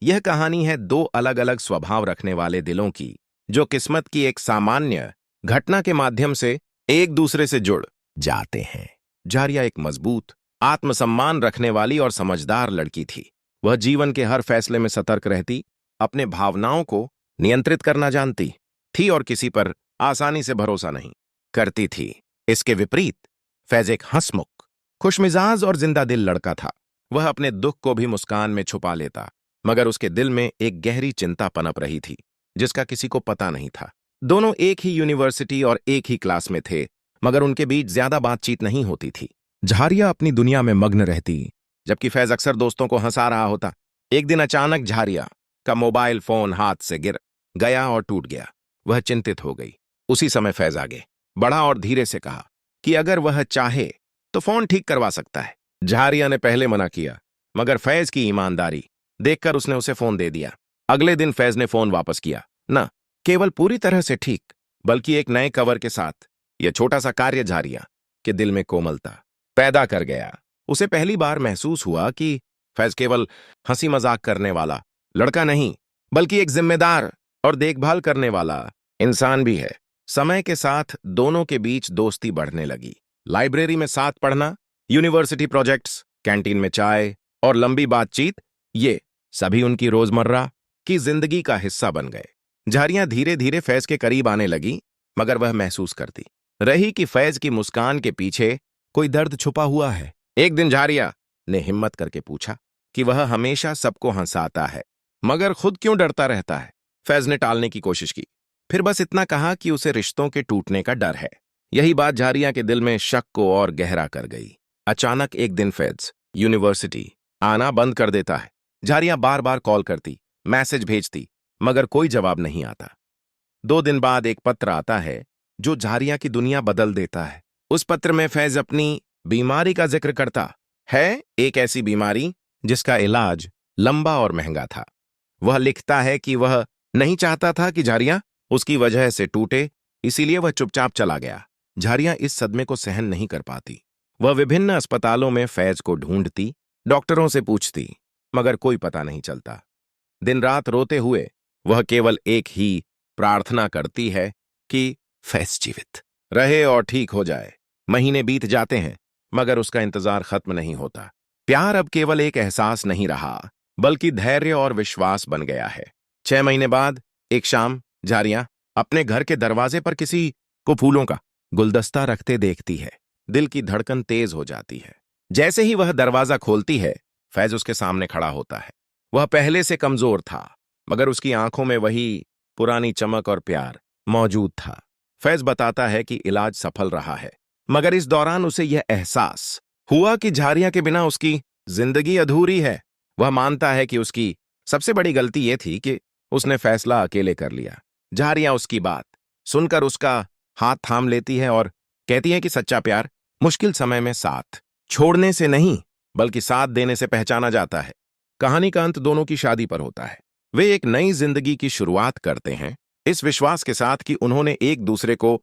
यह कहानी है दो अलग अलग स्वभाव रखने वाले दिलों की, जो किस्मत की एक सामान्य घटना के माध्यम से एक दूसरे से जुड़ जाते हैं। जारिया एक मजबूत, आत्मसम्मान रखने वाली और समझदार लड़की थी। वह जीवन के हर फैसले में सतर्क रहती, अपने भावनाओं को नियंत्रित करना जानती थी और किसी पर आसानी से भरोसा नहीं करती थी। इसके विपरीत फैज एक हंसमुख, खुशमिजाज और जिंदा दिल लड़का था। वह अपने दुख को भी मुस्कान में छुपा लेता, मगर उसके दिल में एक गहरी चिंता पनप रही थी, जिसका किसी को पता नहीं था। दोनों एक ही यूनिवर्सिटी और एक ही क्लास में थे, मगर उनके बीच ज्यादा बातचीत नहीं होती थी। झारिया अपनी दुनिया में मग्न रहती, जबकि फैज अक्सर दोस्तों को हंसा रहा होता। एक दिन अचानक झारिया का मोबाइल फोन हाथ से गिर गया और टूट गया। वह चिंतित हो गई। उसी समय फैज आगे बढ़ा और धीरे से कहा कि अगर वह चाहे तो फोन ठीक करवा सकता है। झारिया ने पहले मना किया, मगर फैज की ईमानदारी देखकर उसने उसे फोन दे दिया। अगले दिन फैज ने फोन वापस किया, न केवल पूरी तरह से ठीक, बल्कि एक नए कवर के साथ। यह छोटा सा कार्य झारिया के दिल में कोमलता पैदा कर गया। उसे पहली बार महसूस हुआ कि फैज केवल हंसी मजाक करने वाला लड़का नहीं, बल्कि एक जिम्मेदार और देखभाल करने वाला इंसान भी है। समय के साथ दोनों के बीच दोस्ती बढ़ने लगी। लाइब्रेरी में साथ पढ़ना, यूनिवर्सिटी प्रोजेक्ट्स, कैंटीन में चाय और लंबी बातचीत, ये सभी उनकी रोजमर्रा की जिंदगी का हिस्सा बन गए। झारियां धीरे धीरे फैज के करीब आने लगी, मगर वह महसूस करती रही कि फैज की मुस्कान के पीछे कोई दर्द छुपा हुआ है। एक दिन झारिया ने हिम्मत करके पूछा कि वह हमेशा सबको हंसाता है, मगर खुद क्यों डरता रहता है। फैज ने टालने की कोशिश की, फिर बस इतना कहा कि उसे रिश्तों के टूटने का डर है। यही बात झारिया के दिल में शक को और गहरा कर गई। अचानक एक दिन फैज यूनिवर्सिटी आना बंद कर देता है। झारिया बार बार कॉल करती, मैसेज भेजती, मगर कोई जवाब नहीं आता। 2 दिन बाद एक पत्र आता है जो झारिया की दुनिया बदल देता है। उस पत्र में फैज अपनी बीमारी का जिक्र करता है, एक ऐसी बीमारी जिसका इलाज लंबा और महंगा था। वह लिखता है कि वह नहीं चाहता था कि झारिया उसकी वजह से टूटे, इसीलिए वह चुपचाप चला गया। झारिया इस सदमे को सहन नहीं कर पाती। वह विभिन्न अस्पतालों में फैज को ढूंढती, डॉक्टरों से पूछती, मगर कोई पता नहीं चलता। दिन रात रोते हुए वह केवल एक ही प्रार्थना करती है कि फैज जीवित रहे और ठीक हो जाए। महीने बीत जाते हैं, मगर उसका इंतजार खत्म नहीं होता। प्यार अब केवल एक एहसास नहीं रहा, बल्कि धैर्य और विश्वास बन गया है। 6 महीने बाद एक शाम झारिया अपने घर के दरवाजे पर किसी को फूलों का गुलदस्ता रखते देखती है। दिल की धड़कन तेज हो जाती है। जैसे ही वह दरवाजा खोलती है, फैज उसके सामने खड़ा होता है। वह पहले से कमजोर था, मगर उसकी आंखों में वही पुरानी चमक और प्यार मौजूद था। फैज बताता है कि इलाज सफल रहा है, मगर इस दौरान उसे यह एहसास हुआ कि झारिया के बिना उसकी जिंदगी अधूरी है। वह मानता है कि उसकी सबसे बड़ी गलती यह थी कि उसने फैसला अकेले कर लिया। झारिया उसकी बात सुनकर उसका हाथ थाम लेती है और कहती है कि सच्चा प्यार मुश्किल समय में साथ छोड़ने से नहीं, बल्कि साथ देने से पहचाना जाता है। कहानी का अंत दोनों की शादी पर होता है। वे एक नई जिंदगी की शुरुआत करते हैं, इस विश्वास के साथ कि उन्होंने एक दूसरे को